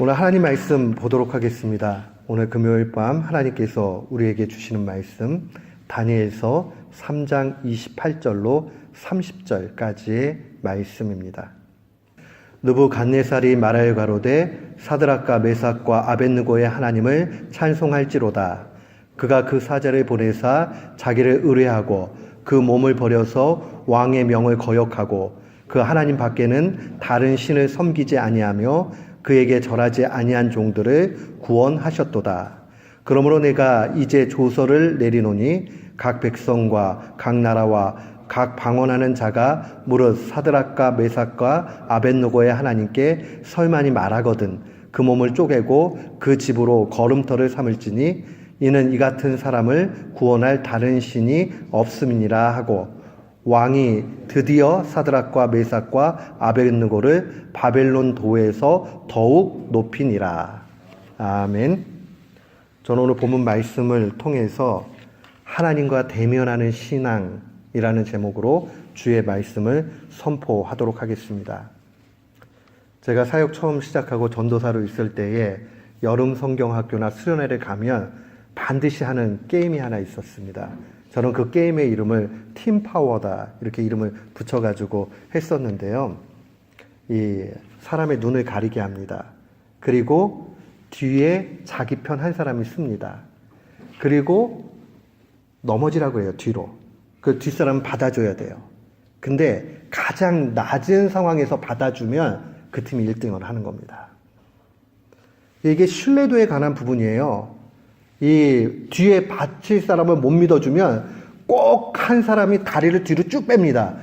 오늘 하나님 말씀 보도록 하겠습니다. 오늘 금요일 밤 하나님께서 우리에게 주시는 말씀 다니엘서 3장 28절로 30절까지의 말씀입니다. 느부갓네살이 말하여 가로되 사드락과 메삭과 아벳느고의 하나님을 찬송할지로다. 그가 그 사자를 보내사 자기를 의뢰하고 그 몸을 버려서 왕의 명을 거역하고 그 하나님 밖에는 다른 신을 섬기지 아니하며 그에게 절하지 아니한 종들을 구원하셨도다. 그러므로 내가 이제 조서를 내리노니 각 백성과 각 나라와 각 방언하는 자가 무릇 사드락과 메삭과 아벳느고의 하나님께 설만이 말하거든 그 몸을 쪼개고 그 집으로 걸음터를 삼을지니 이는 이 같은 사람을 구원할 다른 신이 없음이니라 하고, 왕이 드디어 사드락과 메삭과 아벳느고를 바벨론 도에서 더욱 높이니라. 아멘. 저는 오늘 본문 말씀을 통해서 하나님과 대면하는 신앙이라는 제목으로 주의 말씀을 선포하도록 하겠습니다. 제가 사역 처음 시작하고 전도사로 있을 때에 여름 성경학교나 수련회를 가면 반드시 하는 게임이 하나 있었습니다. 저는 그 게임의 이름을 팀파워다 이렇게 이름을 붙여가지고 했었는데요. 이 사람의 눈을 가리게 합니다. 그리고 뒤에 자기 편 한 사람이 씁니다. 그리고 넘어지라고 해요. 뒤로. 그 뒷사람은 받아줘야 돼요. 근데 가장 낮은 상황에서 받아주면 그 팀이 1등을 하는 겁니다. 이게 신뢰도에 관한 부분이에요. 이 뒤에 받칠 사람을 못 믿어주면 꼭 한 사람이 다리를 뒤로 쭉 뺍니다.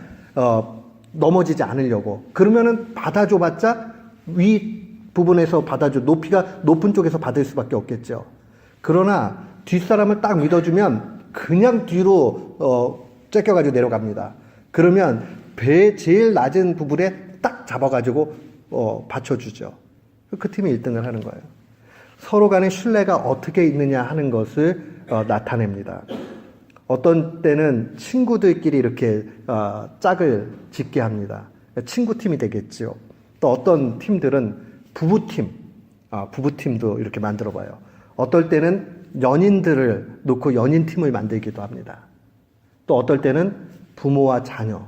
넘어지지 않으려고. 그러면은 받아줘봤자 위 부분에서 받아줘. 높이가 높은 쪽에서 받을 수밖에 없겠죠. 그러나 뒷사람을 딱 믿어주면 그냥 뒤로 째껴가지고 내려갑니다. 그러면 배 제일 낮은 부분에 딱 잡아가지고 받쳐주죠. 그 팀이 1등을 하는 거예요. 서로 간의 신뢰가 어떻게 있느냐 하는 것을 나타냅니다. 어떤 때는 친구들끼리 이렇게 짝을 짓게 합니다. 친구팀이 되겠죠. 또 어떤 팀들은 부부팀도 이렇게 만들어봐요. 어떨 때는 연인들을 놓고 연인팀을 만들기도 합니다. 또 어떨 때는 부모와 자녀.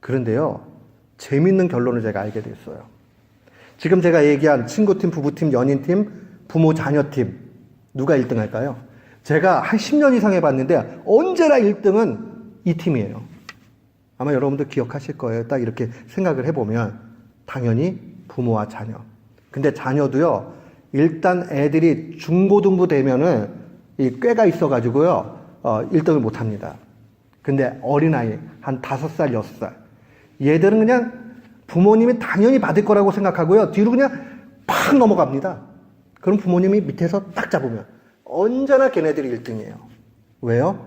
그런데요, 재밌는 결론을 제가 알게 됐어요. 지금 제가 얘기한 친구팀, 부부팀, 연인팀, 부모, 자녀팀 누가 1등 할까요? 제가 한 10년 이상 해봤는데 언제나 1등은 이 팀이에요. 아마 여러분도 기억하실 거예요. 딱 이렇게 생각을 해보면 당연히 부모와 자녀. 근데 자녀도요, 일단 애들이 중고등부 되면은 이 꾀가 있어가지고요 1등을 못합니다. 근데 어린아이 한 5살, 6살 얘들은 그냥 부모님이 당연히 받을 거라고 생각하고요 뒤로 그냥 팍 넘어갑니다. 그럼 부모님이 밑에서 딱 잡으면 언제나 걔네들이 1등이에요. 왜요?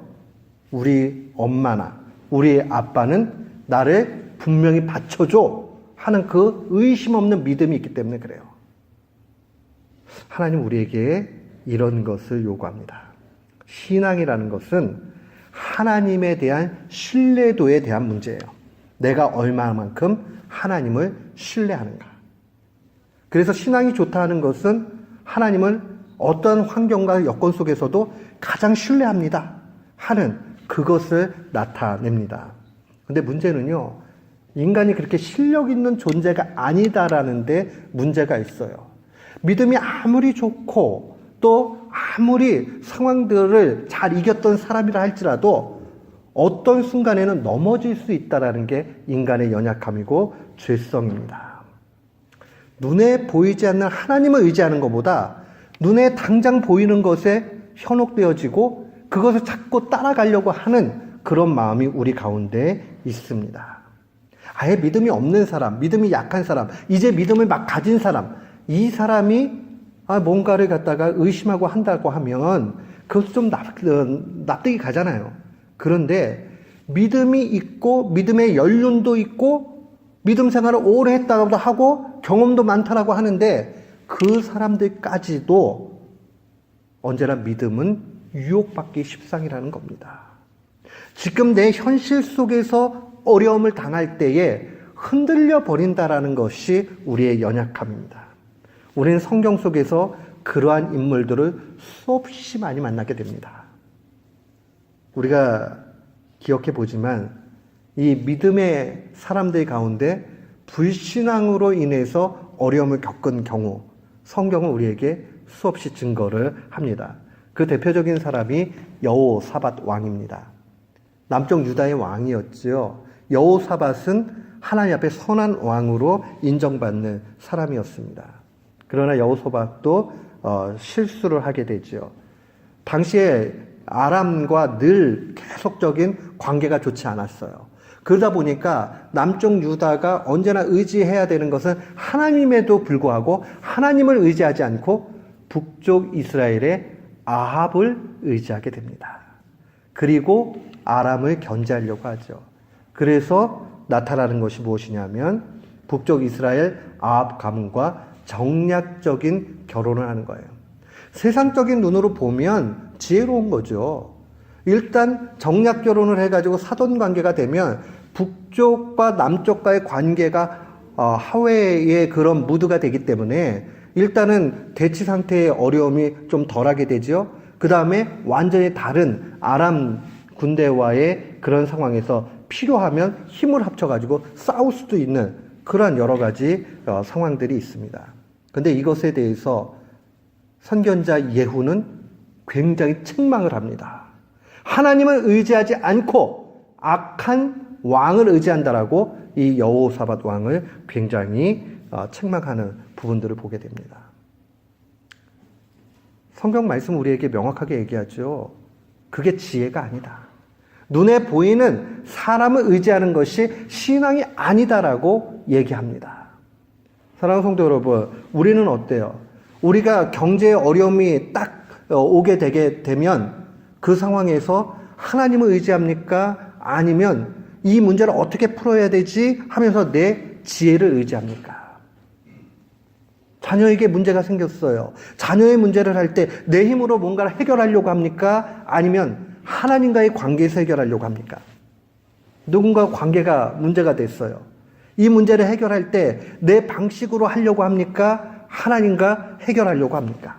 우리 엄마나 우리 아빠는 나를 분명히 받쳐줘 하는 그 의심 없는 믿음이 있기 때문에 그래요. 하나님 우리에게 이런 것을 요구합니다. 신앙이라는 것은 하나님에 대한 신뢰도에 대한 문제예요. 내가 얼마만큼 하나님을 신뢰하는가. 그래서 신앙이 좋다 하는 것은 하나님을 어떤 환경과 여건 속에서도 가장 신뢰합니다 하는 그것을 나타냅니다. 근데 문제는요, 인간이 그렇게 실력 있는 존재가 아니다라는 데 문제가 있어요. 믿음이 아무리 좋고 또 아무리 상황들을 잘 이겼던 사람이라 할지라도 어떤 순간에는 넘어질 수 있다는 게 인간의 연약함이고 죄성입니다. 눈에 보이지 않는 하나님을 의지하는 것보다 눈에 당장 보이는 것에 현혹되어지고 그것을 자꾸 따라가려고 하는 그런 마음이 우리 가운데 있습니다. 아예 믿음이 없는 사람, 믿음이 약한 사람, 이제 믿음을 막 가진 사람, 이 사람이 뭔가를 갖다가 의심하고 한다고 하면 그것도 좀 납득이 가잖아요. 그런데 믿음이 있고 믿음의 연륜도 있고 믿음 생활을 오래 했다고 하고 경험도 많다라고 하는데 그 사람들까지도 언제나 믿음은 유혹받기 십상이라는 겁니다. 지금 내 현실 속에서 어려움을 당할 때에 흔들려 버린다라는 것이 우리의 연약함입니다. 우리는 성경 속에서 그러한 인물들을 수없이 많이 만나게 됩니다. 우리가 기억해 보지만 이 믿음의 사람들 가운데 불신앙으로 인해서 어려움을 겪은 경우 성경은 우리에게 수없이 증거를 합니다. 그 대표적인 사람이 여호사밧 왕입니다. 남쪽 유다의 왕이었지요. 여호사밧은 하나님 앞에 선한 왕으로 인정받는 사람이었습니다. 그러나 여호사밧도 실수를 하게 되죠. 당시에 아람과 늘 계속적인 관계가 좋지 않았어요. 그러다 보니까 남쪽 유다가 언제나 의지해야 되는 것은 하나님에도 불구하고 하나님을 의지하지 않고 북쪽 이스라엘의 아합을 의지하게 됩니다. 그리고 아람을 견제하려고 하죠. 그래서 나타나는 것이 무엇이냐면 북쪽 이스라엘 아합 가문과 정략적인 결혼을 하는 거예요. 세상적인 눈으로 보면 지혜로운 거죠. 일단 정략 결혼을 해가지고 사돈 관계가 되면 북쪽과 남쪽과의 관계가 하회의 그런 무드가 되기 때문에 일단은 대치 상태의 어려움이 좀 덜하게 되죠. 그 다음에 완전히 다른 아람 군대와의 그런 상황에서 필요하면 힘을 합쳐가지고 싸울 수도 있는 그런 여러 가지 상황들이 있습니다. 근데 이것에 대해서 선견자 예후는 굉장히 책망을 합니다. 하나님을 의지하지 않고 악한 왕을 의지한다라고 이 여호사밧 왕을 굉장히 책망하는 부분들을 보게 됩니다. 성경 말씀 우리에게 명확하게 얘기하죠. 그게 지혜가 아니다. 눈에 보이는 사람을 의지하는 것이 신앙이 아니다라고 얘기합니다. 사랑하는 성도 여러분, 우리는 어때요? 우리가 경제의 어려움이 딱 오게 되게 되면 그 상황에서 하나님을 의지합니까? 아니면 이 문제를 어떻게 풀어야 되지? 하면서 내 지혜를 의지합니까? 자녀에게 문제가 생겼어요. 자녀의 문제를 할 때 내 힘으로 뭔가를 해결하려고 합니까? 아니면 하나님과의 관계에서 해결하려고 합니까? 누군가 관계가 문제가 됐어요. 이 문제를 해결할 때 내 방식으로 하려고 합니까? 하나님과 해결하려고 합니까?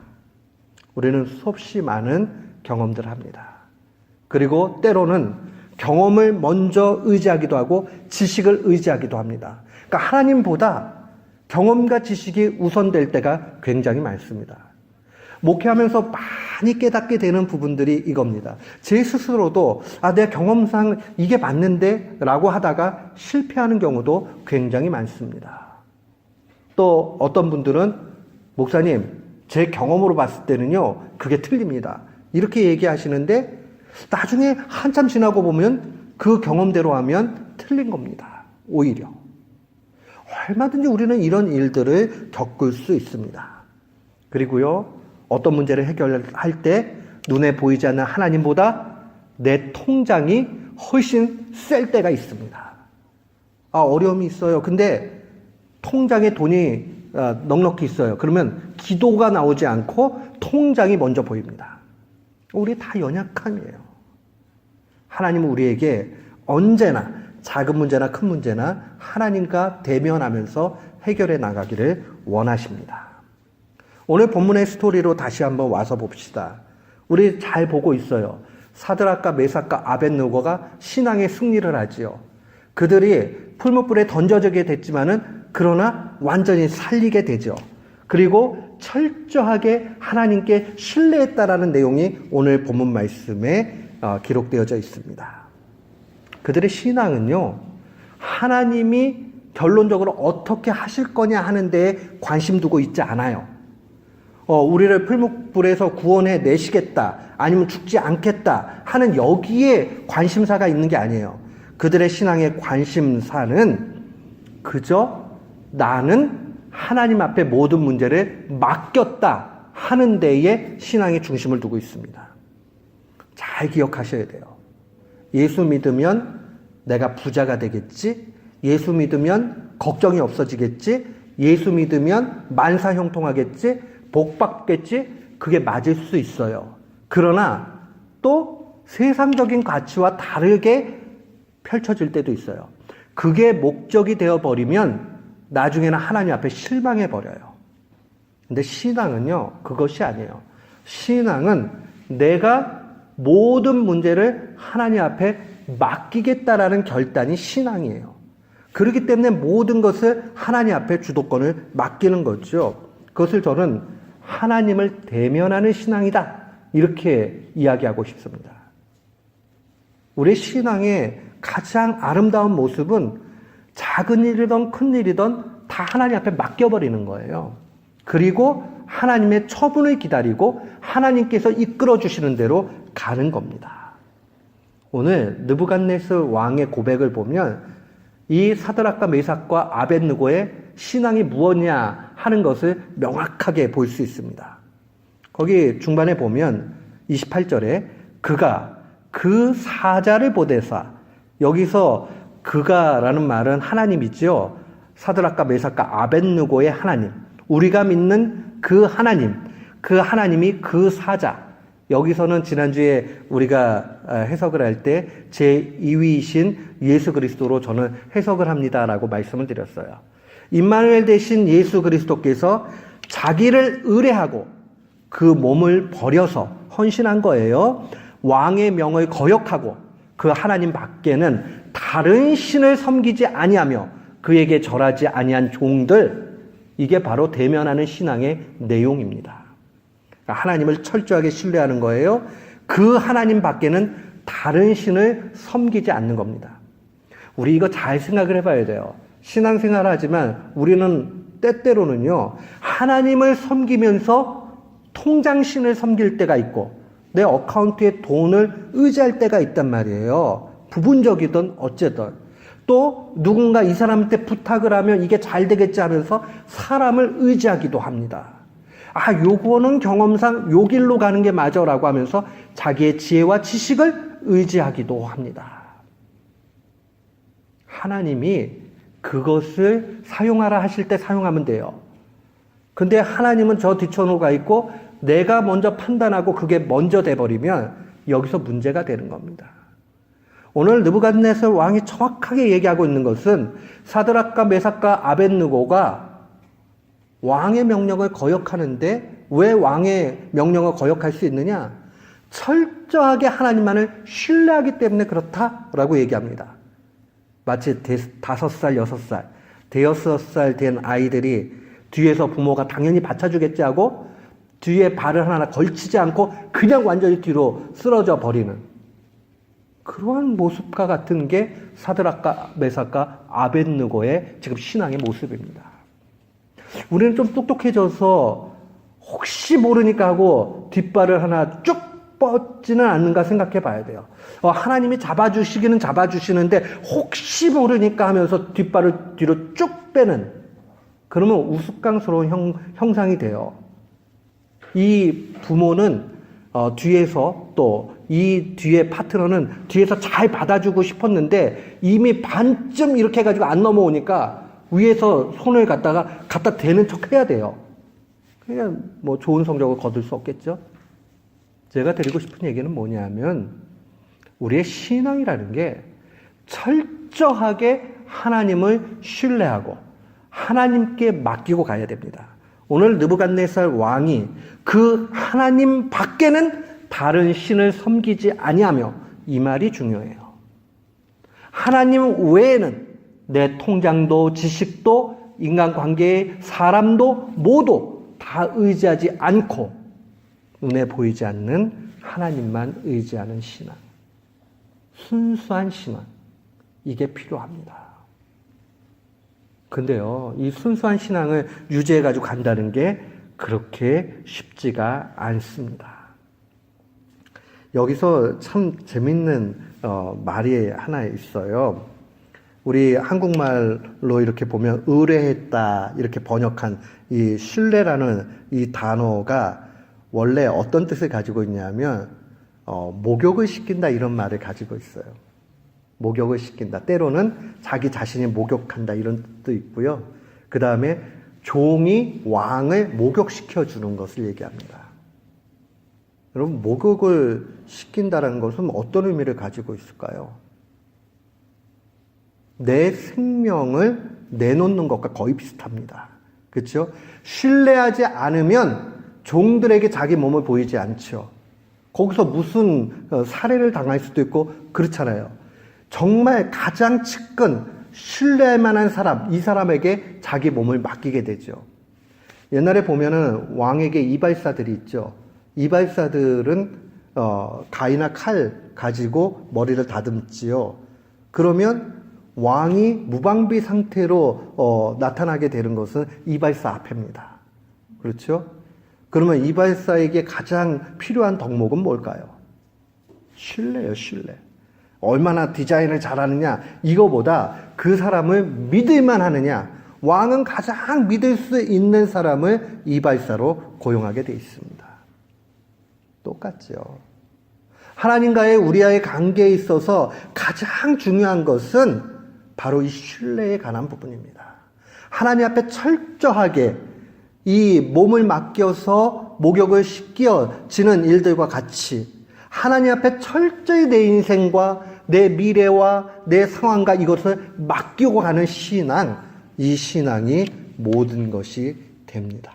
우리는 수없이 많은 경험들을 합니다. 그리고 때로는 경험을 먼저 의지하기도 하고 지식을 의지하기도 합니다. 그러니까 하나님보다 경험과 지식이 우선될 때가 굉장히 많습니다. 목회하면서 많이 깨닫게 되는 부분들이 이겁니다. 제 스스로도 내 경험상 이게 맞는데 라고 하다가 실패하는 경우도 굉장히 많습니다. 또 어떤 분들은 목사님 제 경험으로 봤을 때는요 그게 틀립니다. 이렇게 얘기하시는데 나중에 한참 지나고 보면 그 경험대로 하면 틀린 겁니다. 오히려. 얼마든지 우리는 이런 일들을 겪을 수 있습니다. 그리고요, 어떤 문제를 해결할 때 눈에 보이지 않는 하나님보다 내 통장이 훨씬 셀 때가 있습니다. 어려움이 있어요. 근데 통장에 돈이 넉넉히 있어요. 그러면 기도가 나오지 않고 통장이 먼저 보입니다. 우리 다 연약함이에요. 하나님은 우리에게 언제나 작은 문제나 큰 문제나 하나님과 대면하면서 해결해 나가기를 원하십니다. 오늘 본문의 스토리로 다시 한번 와서 봅시다. 우리 잘 보고 있어요. 사드락과 메삭과 아벳느고가 신앙의 승리를 하지요. 그들이 풀무불에 던져지게 됐지만은 그러나 완전히 살리게 되죠. 그리고 철저하게 하나님께 신뢰했다라는 내용이 오늘 본문 말씀에 기록되어져 있습니다. 그들의 신앙은요, 하나님이 결론적으로 어떻게 하실 거냐 하는 데에 관심 두고 있지 않아요. 우리를 풀무불에서 구원해 내시겠다, 아니면 죽지 않겠다 하는 여기에 관심사가 있는 게 아니에요. 그들의 신앙의 관심사는 그저 나는 하나님 앞에 모든 문제를 맡겼다 하는 데에 신앙의 중심을 두고 있습니다. 잘 기억하셔야 돼요. 예수 믿으면 내가 부자가 되겠지? 예수 믿으면 걱정이 없어지겠지? 예수 믿으면 만사형통하겠지? 복 받겠지? 그게 맞을 수 있어요. 그러나 또 세상적인 가치와 다르게 펼쳐질 때도 있어요. 그게 목적이 되어버리면 나중에는 하나님 앞에 실망해버려요. 근데 신앙은요, 그것이 아니에요. 신앙은 내가 모든 문제를 하나님 앞에 맡기겠다라는 결단이 신앙이에요. 그렇기 때문에 모든 것을 하나님 앞에 주도권을 맡기는 거죠. 그것을 저는 하나님을 대면하는 신앙이다, 이렇게 이야기하고 싶습니다. 우리 신앙의 가장 아름다운 모습은 작은 일이든 큰 일이든 다 하나님 앞에 맡겨버리는 거예요. 그리고 하나님의 처분을 기다리고 하나님께서 이끌어 주시는 대로 가는 겁니다. 오늘 느부갓네살 왕의 고백을 보면 이 사드락과 메삭과 아벳느고의 신앙이 무엇이냐 하는 것을 명확하게 볼 수 있습니다. 거기 중반에 보면 28절에 그가 그 사자를 보내사, 여기서 그가라는 말은 하나님이죠. 사드락과 메삭과 아벳느고의 하나님, 우리가 믿는 그 하나님이 그 사자. 여기서는 지난주에 우리가 해석을 할 때 제2위이신 예수 그리스도로 저는 해석을 합니다라고 말씀을 드렸어요. 임마누엘 대신 예수 그리스도께서 자기를 의뢰하고 그 몸을 버려서 헌신한 거예요. 왕의 명을 거역하고 그 하나님 밖에는 다른 신을 섬기지 아니하며 그에게 절하지 아니한 종들, 이게 바로 대면하는 신앙의 내용입니다. 하나님을 철저하게 신뢰하는 거예요. 그 하나님 밖에는 다른 신을 섬기지 않는 겁니다. 우리 이거 잘 생각을 해봐야 돼요. 신앙생활을 하지만 우리는 때때로는요, 하나님을 섬기면서 통장신을 섬길 때가 있고 내 어카운트에 돈을 의지할 때가 있단 말이에요. 부분적이든 어쨌든. 또 누군가 이 사람한테 부탁을 하면 이게 잘 되겠지 하면서 사람을 의지하기도 합니다. 아, 요거는 경험상 요 길로 가는 게 맞아라고 하면서 자기의 지혜와 지식을 의지하기도 합니다. 하나님이 그것을 사용하라 하실 때 사용하면 돼요. 근데 하나님은 저 뒤쳐놓고 가 있고 내가 먼저 판단하고 그게 먼저 돼버리면 여기서 문제가 되는 겁니다. 오늘 느부갓네살 왕이 정확하게 얘기하고 있는 것은 사드락과 메삭과 아벳느고가 왕의 명령을 거역하는데 왜 왕의 명령을 거역할 수 있느냐? 철저하게 하나님만을 신뢰하기 때문에 그렇다라고 얘기합니다. 마치 5살, 6살, 5살 된 아이들이 뒤에서 부모가 당연히 받쳐주겠지 하고 뒤에 발을 하나 걸치지 않고 그냥 완전히 뒤로 쓰러져 버리는 그러한 모습과 같은 게 사드락과 메삭과 아벳느고의 지금 신앙의 모습입니다. 우리는 좀 똑똑해져서 혹시 모르니까 하고 뒷발을 하나 쭉 뻗지는 않는가 생각해 봐야 돼요. 하나님이 잡아주시기는 잡아주시는데 혹시 모르니까 하면서 뒷발을 뒤로 쭉 빼는, 그러면 우스꽝스러운 형상이 돼요. 이 부모는 뒤에서 또 이 뒤에 파트너는 뒤에서 잘 받아주고 싶었는데 이미 반쯤 이렇게 해가지고 안 넘어오니까 위에서 손을 갖다 대는 척 해야 돼요. 그냥 뭐 좋은 성적을 거둘 수 없겠죠. 제가 드리고 싶은 얘기는 뭐냐면 우리의 신앙이라는 게 철저하게 하나님을 신뢰하고 하나님께 맡기고 가야 됩니다. 오늘 느부갓네살 왕이 그 하나님 밖에는 다른 신을 섬기지 아니하며, 이 말이 중요해요. 하나님 외에는 내 통장도 지식도 인간관계의 사람도 모두 다 의지하지 않고 눈에 보이지 않는 하나님만 의지하는 신앙, 순수한 신앙, 이게 필요합니다. 근데요, 이 순수한 신앙을 유지해가지고 간다는 게 그렇게 쉽지가 않습니다. 여기서 참 재밌는 말이 하나 있어요. 우리 한국말로 이렇게 보면 의뢰했다 이렇게 번역한 이 신뢰라는 이 단어가 원래 어떤 뜻을 가지고 있냐면 목욕을 시킨다 이런 말을 가지고 있어요. 목욕을 시킨다. 때로는 자기 자신이 목욕한다 이런 뜻도 있고요. 그 다음에 종이 왕을 목욕시켜 주는 것을 얘기합니다. 여러분, 목욕을 시킨다는 것은 어떤 의미를 가지고 있을까요? 내 생명을 내놓는 것과 거의 비슷합니다. 그렇죠? 신뢰하지 않으면 종들에게 자기 몸을 보이지 않죠. 거기서 무슨 살해를 당할 수도 있고 그렇잖아요. 정말 가장 측근 신뢰할 만한 사람, 이 사람에게 자기 몸을 맡기게 되죠. 옛날에 보면은 왕에게 이발사들이 있죠. 이발사들은 가위나 칼 가지고 머리를 다듬지요. 그러면 왕이 무방비 상태로 나타나게 되는 것은 이발사 앞입니다. 그렇죠? 그러면 이발사에게 가장 필요한 덕목은 뭘까요? 신뢰예요, 신뢰. 얼마나 디자인을 잘하느냐, 이거보다 그 사람을 믿을만 하느냐. 왕은 가장 믿을 수 있는 사람을 이발사로 고용하게 되어 있습니다. 똑같죠. 하나님과의 우리와의 관계에 있어서 가장 중요한 것은 바로 이 신뢰에 관한 부분입니다. 하나님 앞에 철저하게 이 몸을 맡겨서 목욕을 시켜지는 일들과 같이 하나님 앞에 철저히 내 인생과 내 미래와 내 상황과 이것을 맡기고 가는 신앙, 이 신앙이 모든 것이 됩니다.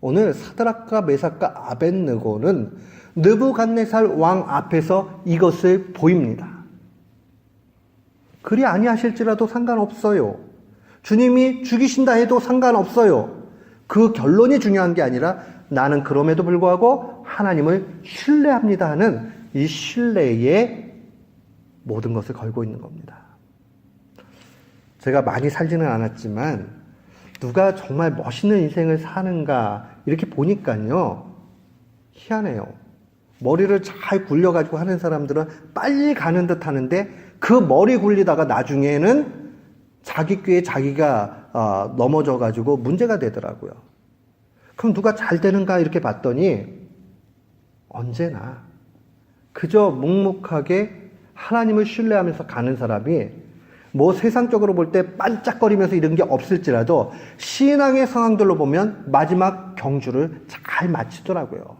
오늘 사드락과 메삭과 아벳느고는 느부갓네살 왕 앞에서 이것을 보입니다. 그리 아니하실지라도 상관없어요. 주님이 죽이신다 해도 상관없어요. 그 결론이 중요한 게 아니라 나는 그럼에도 불구하고 하나님을 신뢰합니다 하는 이 신뢰에 모든 것을 걸고 있는 겁니다. 제가 많이 살지는 않았지만 누가 정말 멋있는 인생을 사는가 이렇게 보니까요, 희한해요. 머리를 잘 굴려가지고 하는 사람들은 빨리 가는 듯 하는데 그 머리 굴리다가 나중에는 자기 꾀에 자기가 넘어져가지고 문제가 되더라고요. 그럼 누가 잘 되는가 이렇게 봤더니 언제나 그저 묵묵하게 하나님을 신뢰하면서 가는 사람이 뭐 세상적으로 볼 때 반짝거리면서 이런 게 없을지라도 신앙의 상황들로 보면 마지막 경주를 잘 마치더라고요.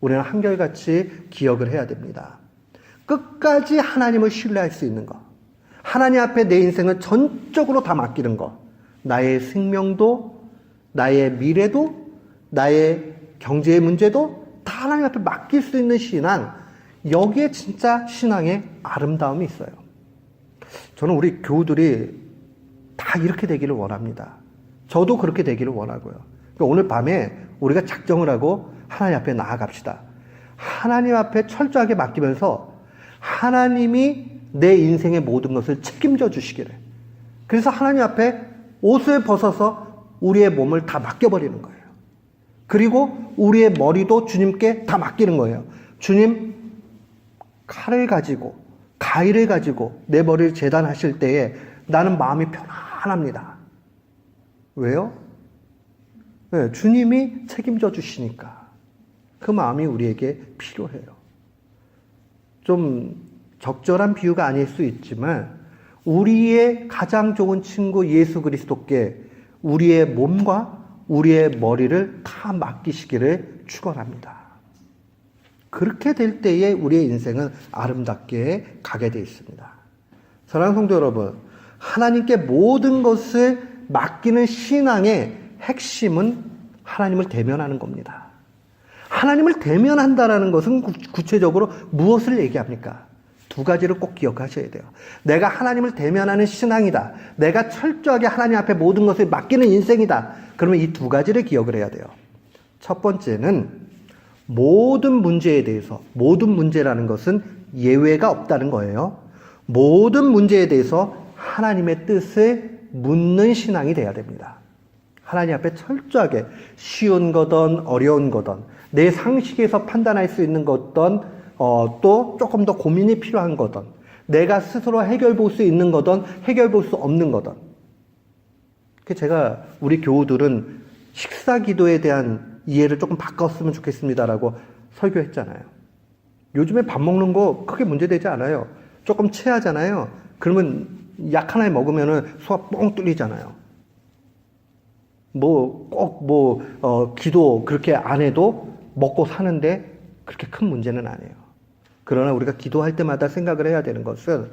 우리는 한결같이 기억을 해야 됩니다. 끝까지 하나님을 신뢰할 수 있는 것. 하나님 앞에 내 인생을 전적으로 다 맡기는 것. 나의 생명도, 나의 미래도, 나의 경제의 문제도 다 하나님 앞에 맡길 수 있는 신앙. 여기에 진짜 신앙의 아름다움이 있어요. 저는 우리 교우들이 다 이렇게 되기를 원합니다. 저도 그렇게 되기를 원하고요. 그러니까 오늘 밤에 우리가 작정을 하고 하나님 앞에 나아갑시다. 하나님 앞에 철저하게 맡기면서 하나님이 내 인생의 모든 것을 책임져 주시기를. 그래서 하나님 앞에 옷을 벗어서 우리의 몸을 다 맡겨버리는 거예요. 그리고 우리의 머리도 주님께 다 맡기는 거예요. 주님, 칼을 가지고 가위를 가지고 내 머리를 재단하실 때에 나는 마음이 편안합니다. 왜요? 네, 주님이 책임져 주시니까. 그 마음이 우리에게 필요해요. 좀 적절한 비유가 아닐 수 있지만 우리의 가장 좋은 친구 예수 그리스도께 우리의 몸과 우리의 머리를 다 맡기시기를 축원합니다. 그렇게 될 때에 우리의 인생은 아름답게 가게 되어 있습니다. 사랑하는 성도 여러분, 하나님께 모든 것을 맡기는 신앙의 핵심은 하나님을 대면하는 겁니다. 하나님을 대면한다라는 것은 구체적으로 무엇을 얘기합니까? 두 가지를 꼭 기억하셔야 돼요. 내가 하나님을 대면하는 신앙이다. 내가 철저하게 하나님 앞에 모든 것을 맡기는 인생이다. 그러면 이 두 가지를 기억을 해야 돼요. 첫 번째는 모든 문제에 대해서, 모든 문제라는 것은 예외가 없다는 거예요. 모든 문제에 대해서 하나님의 뜻을 묻는 신앙이 돼야 됩니다. 하나님 앞에 철저하게 쉬운 거든 어려운 거든 내 상식에서 판단할 수 있는 거든 또 조금 더 고민이 필요한 거든 내가 스스로 해결 볼 수 있는 거든 해결 볼 수 없는 거든. 제가 우리 교우들은 식사 기도에 대한 이해를 조금 바꿨으면 좋겠습니다라고 설교했잖아요. 요즘에 밥 먹는 거 크게 문제되지 않아요. 조금 체하잖아요. 그러면 약 하나 먹으면 소화 뻥 뚫리잖아요. 기도 그렇게 안 해도 먹고 사는데 그렇게 큰 문제는 아니에요. 그러나 우리가 기도할 때마다 생각을 해야 되는 것은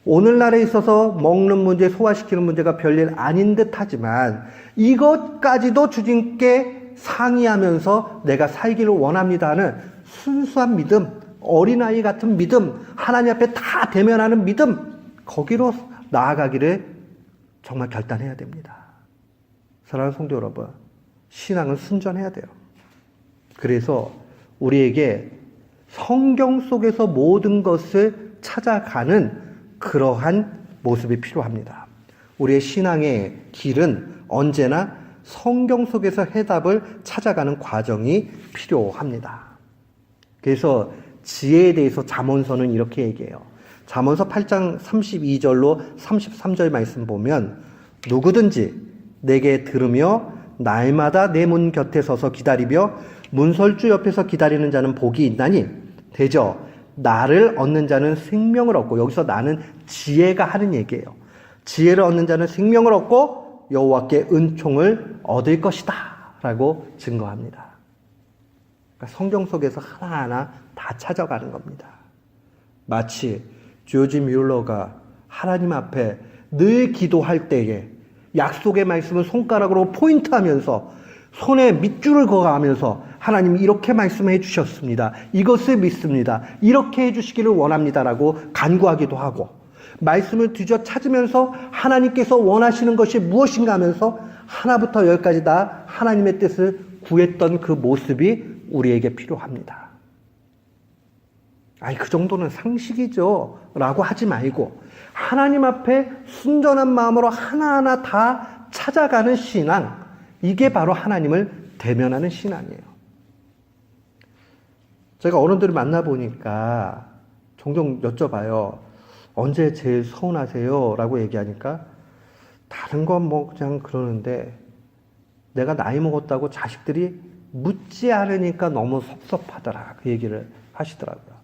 오늘날에 있어서 먹는 문제, 소화시키는 문제가 별일 아닌 듯 하지만 이것까지도 주님께 상의하면서 내가 살기를 원합니다 하는 순수한 믿음, 어린아이 같은 믿음, 하나님 앞에 다 대면하는 믿음, 거기로 나아가기를 정말 결단해야 됩니다. 사랑하는 성도 여러분, 신앙은 순전해야 돼요. 그래서 우리에게 성경 속에서 모든 것을 찾아가는 그러한 모습이 필요합니다. 우리의 신앙의 길은 언제나 성경 속에서 해답을 찾아가는 과정이 필요합니다. 그래서 지혜에 대해서 잠언서는 이렇게 얘기해요. 잠언서 8장 32절로 33절 말씀 보면 누구든지 내게 들으며 날마다 내 문 곁에 서서 기다리며 문설주 옆에서 기다리는 자는 복이 있나니 대저 나를 얻는 자는 생명을 얻고, 여기서 나는 지혜가 하는 얘기예요. 지혜를 얻는 자는 생명을 얻고 여호와께 은총을 얻을 것이다 라고 증거합니다. 그러니까 성경 속에서 하나하나 다 찾아가는 겁니다. 마치 조지 뮬러가 하나님 앞에 늘 기도할 때에 약속의 말씀을 손가락으로 포인트하면서 손에 밑줄을 그어가면서 하나님이 이렇게 말씀해 주셨습니다. 이것을 믿습니다. 이렇게 해주시기를 원합니다라고 간구하기도 하고, 말씀을 뒤져 찾으면서 하나님께서 원하시는 것이 무엇인가 하면서 하나부터 열까지 다 하나님의 뜻을 구했던 그 모습이 우리에게 필요합니다. 아니, 그 정도는 상식이죠 라고 하지 말고 하나님 앞에 순전한 마음으로 하나하나 다 찾아가는 신앙, 이게 바로 하나님을 대면하는 신앙이에요. 제가 어른들을 만나보니까 종종 여쭤봐요. 언제 제일 서운하세요? 라고 얘기하니까 다른 건 뭐 그냥 그러는데 내가 나이 먹었다고 자식들이 묻지 않으니까 너무 섭섭하더라, 그 얘기를 하시더라고요.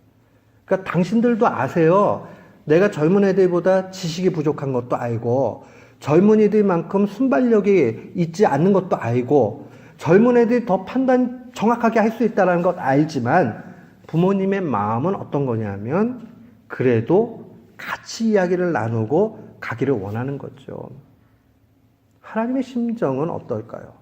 그러니까 당신들도 아세요. 내가 젊은 애들보다 지식이 부족한 것도 알고, 젊은이들만큼 순발력이 있지 않는 것도 알고, 젊은 애들이 더 판단 정확하게 할 수 있다는 것 알지만 부모님의 마음은 어떤 거냐면 그래도 같이 이야기를 나누고 가기를 원하는 거죠. 하나님의 심정은 어떨까요?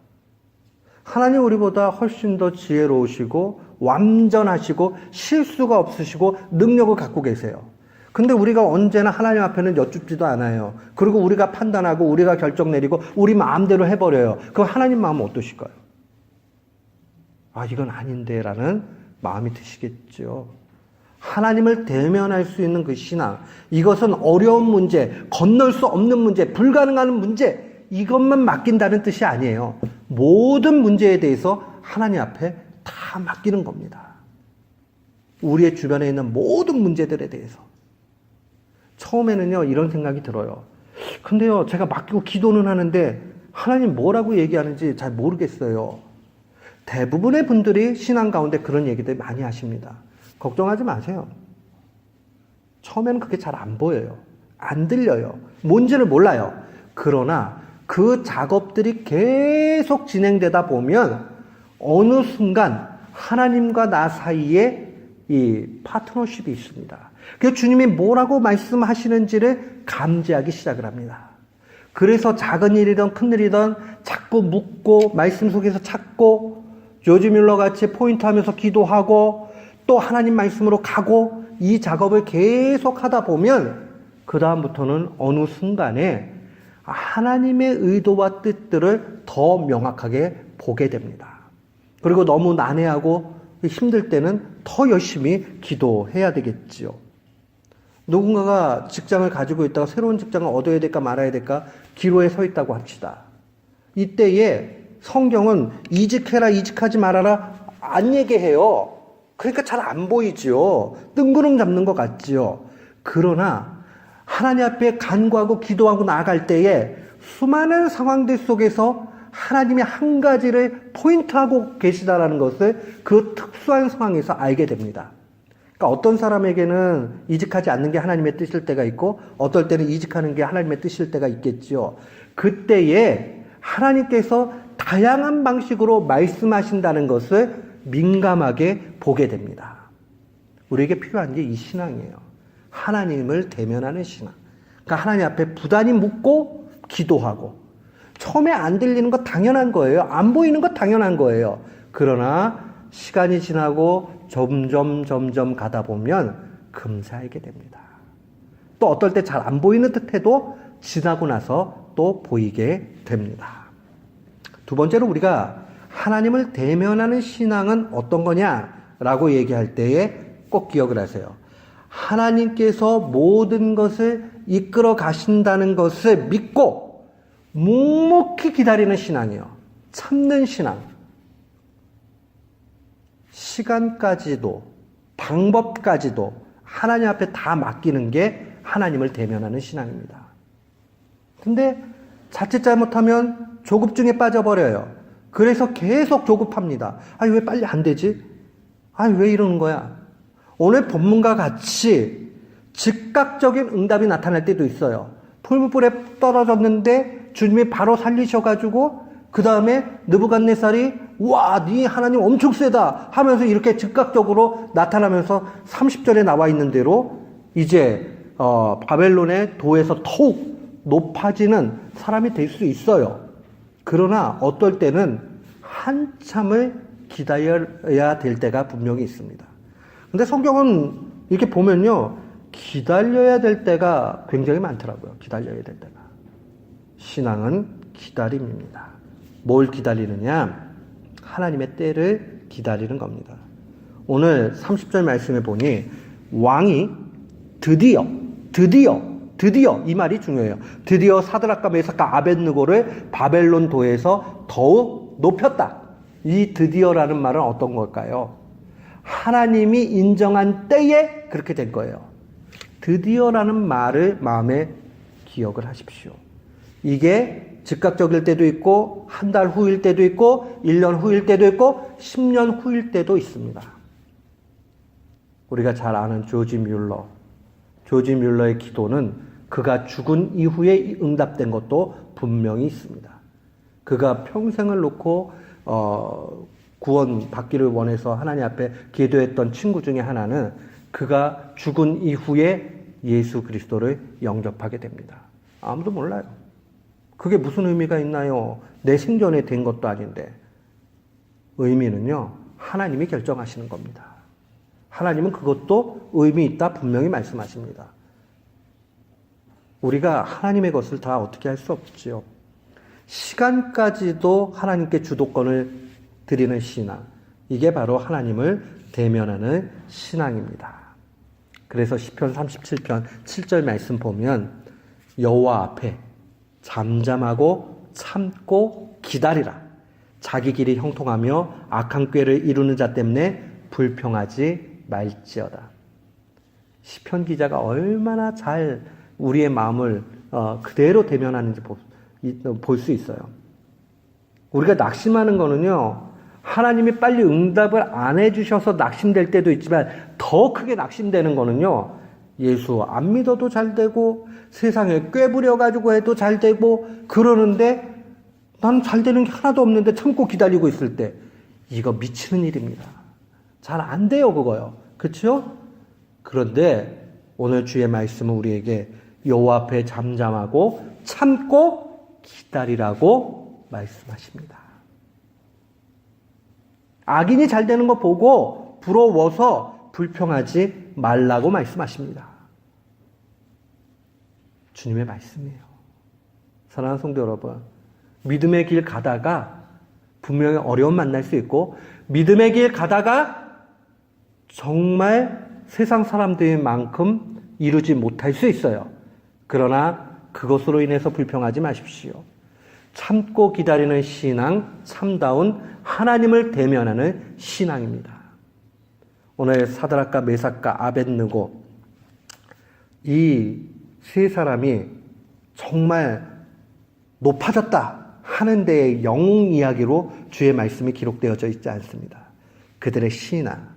하나님 우리보다 훨씬 더 지혜로우시고 완전하시고 실수가 없으시고 능력을 갖고 계세요. 근데 우리가 언제나 하나님 앞에는 여쭙지도 않아요. 그리고 우리가 판단하고 우리가 결정 내리고 우리 마음대로 해버려요. 그럼 하나님 마음은 어떠실까요? 아, 이건 아닌데 라는 마음이 드시겠죠. 하나님을 대면할 수 있는 그 신앙, 이것은 어려운 문제, 건널 수 없는 문제, 불가능한 문제, 이것만 맡긴다는 뜻이 아니에요. 모든 문제에 대해서 하나님 앞에 다 맡기는 겁니다. 우리의 주변에 있는 모든 문제들에 대해서. 처음에는요, 이런 생각이 들어요. 근데요, 제가 맡기고 기도는 하는데 하나님 뭐라고 얘기하는지 잘 모르겠어요. 대부분의 분들이 신앙 가운데 그런 얘기들 많이 하십니다. 걱정하지 마세요. 처음에는 그게 잘 안 보여요. 안 들려요. 뭔지를 몰라요. 그러나 그 작업들이 계속 진행되다 보면 어느 순간 하나님과 나 사이에 이 파트너십이 있습니다. 그래서 주님이 뭐라고 말씀하시는지를 감지하기 시작을 합니다. 그래서 작은 일이든 큰 일이든 자꾸 묻고 말씀 속에서 찾고 조지 뮬러 같이 포인트하면서 기도하고 또 하나님 말씀으로 가고, 이 작업을 계속 하다 보면 그 다음부터는 어느 순간에 하나님의 의도와 뜻들을 더 명확하게 보게 됩니다. 그리고 너무 난해하고 힘들 때는 더 열심히 기도해야 되겠지요. 누군가가 직장을 가지고 있다가 새로운 직장을 얻어야 될까 말아야 될까 기로에 서 있다고 합시다. 이때에 성경은 이직해라, 이직하지 말아라 안 얘기해요. 그러니까 잘 안 보이지요. 뜬구름 잡는 것 같지요. 그러나 하나님 앞에 간구하고 기도하고 나아갈 때에 수많은 상황들 속에서 하나님이 한 가지를 포인트하고 계시다라는 것을 그 특수한 상황에서 알게 됩니다. 그러니까 어떤 사람에게는 이직하지 않는 게 하나님의 뜻일 때가 있고 어떨 때는 이직하는 게 하나님의 뜻일 때가 있겠지요. 그때에 하나님께서 다양한 방식으로 말씀하신다는 것을 민감하게 보게 됩니다. 우리에게 필요한 게 이 신앙이에요. 하나님을 대면하는 신앙. 그러니까 하나님 앞에 부단히 묻고 기도하고, 처음에 안 들리는 거 당연한 거예요. 안 보이는 거 당연한 거예요. 그러나 시간이 지나고 점점 가다 보면 금세 알게 됩니다. 또 어떨 때 잘 안 보이는 듯해도 지나고 나서 또 보이게 됩니다. 두 번째로 우리가 하나님을 대면하는 신앙은 어떤 거냐라고 얘기할 때에 꼭 기억을 하세요. 하나님께서 모든 것을 이끌어 가신다는 것을 믿고 묵묵히 기다리는 신앙이요. 참는 신앙. 시간까지도 방법까지도 하나님 앞에 다 맡기는 게 하나님을 대면하는 신앙입니다. 근데 자칫 잘못하면 조급증에 빠져버려요. 그래서 계속 조급합니다. 아니 왜 빨리 안 되지? 아니 왜 이러는 거야? 오늘 본문과 같이 즉각적인 응답이 나타날 때도 있어요. 풀무불에 떨어졌는데 주님이 바로 살리셔가지고 그 다음에 느부갓네살이 와, 네 하나님 엄청 세다 하면서 이렇게 즉각적으로 나타나면서 30절에 나와 있는 대로 이제 바벨론의 도에서 더욱 높아지는 사람이 될 수 있어요. 그러나 어떨 때는 한참을 기다려야 될 때가 분명히 있습니다. 근데 성경은 이렇게 보면요, 기다려야 될 때가 굉장히 많더라고요. 기다려야 될 때가. 신앙은 기다림입니다. 뭘 기다리느냐? 하나님의 때를 기다리는 겁니다. 오늘 30절 말씀에 보니 왕이 드디어 이 말이 중요해요. 드디어 사드락과 메삭과 아벳느고를 바벨론 도에서 더욱 높였다. 이 드디어라는 말은 어떤 걸까요? 하나님이 인정한 때에 그렇게 된 거예요. 드디어라는 말을 마음에 기억을 하십시오. 이게 즉각적일 때도 있고, 한 달 후일 때도 있고, 1년 후일 때도 있고, 10년 후일 때도 있습니다. 우리가 잘 아는 조지 뮬러의 기도는 그가 죽은 이후에 응답된 것도 분명히 있습니다. 그가 평생을 놓고 구원 받기를 원해서 하나님 앞에 기도했던 친구 중에 하나는 그가 죽은 이후에 예수 그리스도를 영접하게 됩니다. 아무도 몰라요. 그게 무슨 의미가 있나요? 내 생전에 된 것도 아닌데. 의미는요, 하나님이 결정하시는 겁니다. 하나님은 그것도 의미 있다 분명히 말씀하십니다. 우리가 하나님의 것을 다 어떻게 할 수 없지요. 시간까지도 하나님께 주도권을 드리는 신앙. 이게 바로 하나님을 대면하는 신앙입니다. 그래서 시편 37편 7절 말씀 보면 여호와 앞에 잠잠하고 참고 기다리라. 자기 길이 형통하며 악한 꾀를 이루는 자 때문에 불평하지 말지어다. 시편 기자가 얼마나 잘 우리의 마음을 그대로 대면하는지 볼 수 있어요. 우리가 낙심하는 거는요, 하나님이 빨리 응답을 안 해주셔서 낙심될 때도 있지만 더 크게 낙심되는 거는요, 예수 안 믿어도 잘 되고 세상에 꾀부려가지고 해도 잘 되고 그러는데 나는 잘 되는 게 하나도 없는데 참고 기다리고 있을 때 이거 미치는 일입니다. 잘 안 돼요, 그거요. 그렇죠? 그런데 오늘 주의 말씀은 우리에게 여호와 앞에 잠잠하고 참고 기다리라고 말씀하십니다. 악인이 잘 되는 거 보고 부러워서 불평하지 말라고 말씀하십니다. 주님의 말씀이에요. 사랑하는 성도 여러분, 믿음의 길 가다가 분명히 어려움 만날 수 있고 믿음의 길 가다가 정말 세상 사람들만큼 이루지 못할 수 있어요. 그러나 그것으로 인해서 불평하지 마십시오. 참고 기다리는 신앙, 참다운 하나님을 대면하는 신앙입니다. 오늘 사드락과 메삭과 아벳느고 이 세 사람이 정말 높아졌다 하는 데의 영웅 이야기로 주의 말씀이 기록되어져 있지 않습니다. 그들의 신앙,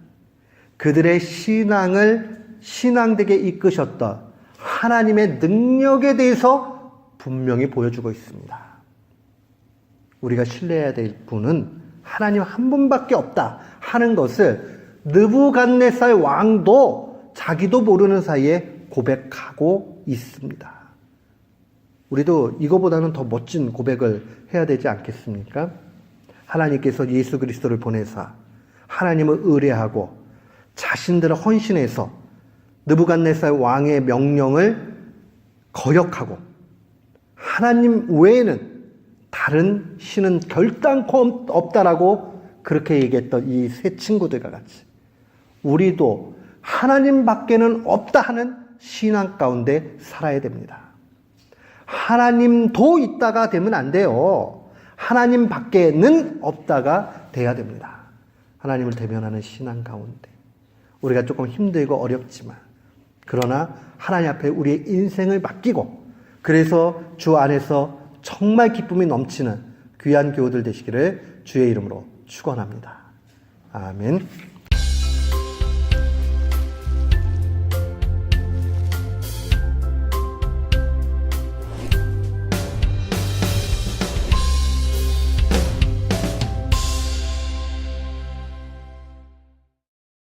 그들의 신앙을 신앙되게 이끄셨던 하나님의 능력에 대해서 분명히 보여주고 있습니다. 우리가 신뢰해야 될 분은 하나님 한 분밖에 없다 하는 것을 느부갓네살 왕도 자기도 모르는 사이에 고백하고 있습니다. 우리도 이거보다는 더 멋진 고백을 해야 되지 않겠습니까? 하나님께서 예수 그리스도를 보내사 하나님을 의뢰하고 자신들을 헌신해서 느부갓네살 왕의 명령을 거역하고 하나님 외에는 다른 신은 결단코 없다라고 그렇게 얘기했던 이 세 친구들과 같이 우리도 하나님 밖에는 없다 하는 신앙 가운데 살아야 됩니다. 하나님도 있다가 되면 안 돼요. 하나님 밖에는 없다가 돼야 됩니다. 하나님을 대면하는 신앙 가운데 우리가 조금 힘들고 어렵지만 그러나 하나님 앞에 우리의 인생을 맡기고 그래서 주 안에서 정말 기쁨이 넘치는 귀한 교우들 되시기를 주의 이름으로 축원합니다. 아멘.